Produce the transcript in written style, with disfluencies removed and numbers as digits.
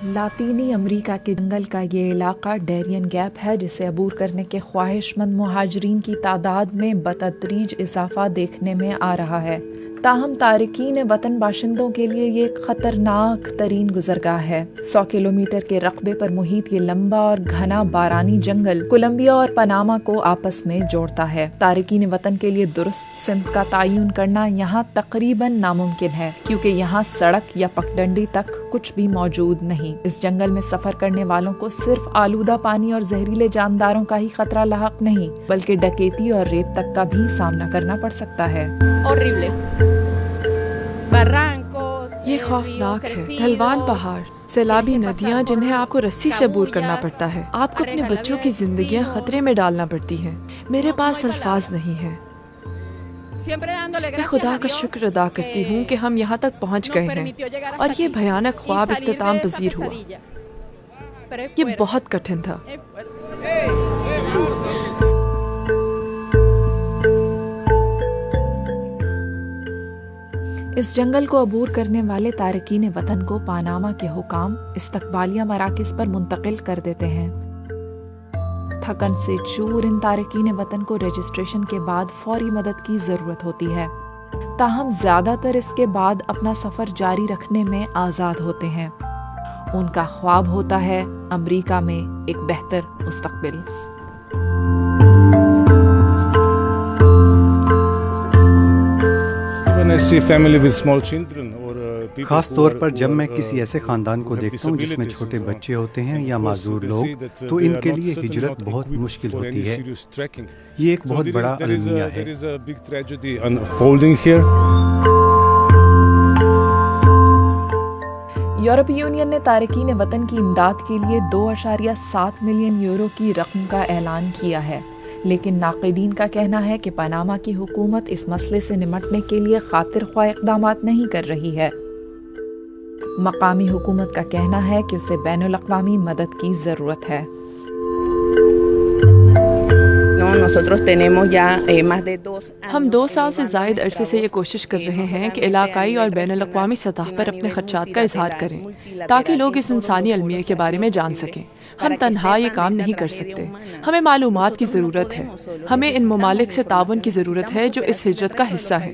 لاطینی امریکہ کے جنگل کا یہ علاقہ ڈیرین گیپ ہے، جسے عبور کرنے کے خواہشمند مہاجرین کی تعداد میں بتدریج اضافہ دیکھنے میں آ رہا ہے۔ تاہم تارکین وطن باشندوں کے لیے یہ ایک خطرناک ترین گزرگاہ ہے۔ 100 کلومیٹر کے رقبے پر محیط یہ لمبا اور گھنا بارانی جنگل کولمبیا اور پاناما کو آپس میں جوڑتا ہے۔ تارکین وطن کے لیے درست سمت کا تعین کرنا یہاں تقریباً ناممکن ہے، کیونکہ یہاں سڑک یا پگڈنڈی تک کچھ بھی موجود نہیں۔ اس جنگل میں سفر کرنے والوں کو صرف آلودہ پانی اور زہریلے جانداروں کا ہی خطرہ لاحق نہیں، بلکہ ڈکیتی اور ریپ تک کا بھی سامنا کرنا پڑ سکتا ہے۔ یہ خوفناک ہے۔ ڈھلوان پہاڑ، سیلابی ندیاں جنہیں آپ کو رسی سے عبور کرنا پڑتا ہے، آپ کو اپنے بچوں کی زندگیاں خطرے میں ڈالنا پڑتی ہیں۔ میرے پاس الفاظ نہیں ہیں۔ میں خدا کا شکر ادا کرتی ہوں کہ ہم یہاں تک پہنچ گئے ہیں اور یہ بھیانک خواب اختتام پذیر ہوا۔ یہ بہت کٹھن تھا۔ اس جنگل کو عبور کرنے والے تارکین وطن کو پاناما کے حکام استقبالیہ مراکز پر منتقل کر دیتے ہیں۔ تھکن سے چور ان تارکین وطن کو رجسٹریشن کے بعد فوری مدد کی ضرورت ہوتی ہے، تاہم زیادہ تر اس کے بعد اپنا سفر جاری رکھنے میں آزاد ہوتے ہیں۔ ان کا خواب ہوتا ہے امریکہ میں ایک بہتر مستقبل۔ خاص طور پر جب میں کسی ایسے خاندان کو دیکھتا ہوں جس میں چھوٹے بچے ہوتے ہیں یا معذور لوگ، تو ان کے لیے ہجرت بہت مشکل ہوتی ہے۔ یہ ایک بہت بڑا المیہ ہے۔ یورپی یونین نے تارکین وطن کی امداد کے لیے 2.7 ملین یورو کی رقم کا اعلان کیا ہے، لیکن ناقدین کا کہنا ہے کہ پاناما کی حکومت اس مسئلے سے نمٹنے کے لیے خاطر خواہ اقدامات نہیں کر رہی ہے۔ مقامی حکومت کا کہنا ہے کہ اسے بین الاقوامی مدد کی ضرورت ہے۔ ہم 2 سال سے زائد عرصے سے یہ کوشش کر رہے ہیں کہ علاقائی اور بین الاقوامی سطح پر اپنے خدشات کا اظہار کریں تاکہ لوگ اس انسانی المیہ کے بارے میں جان سکیں۔ ہم تنہا یہ کام نہیں کر سکتے، ہمیں معلومات کی ضرورت ہے۔ ہمیں ان ممالک سے تعاون کی ضرورت ہے جو اس ہجرت کا حصہ ہیں۔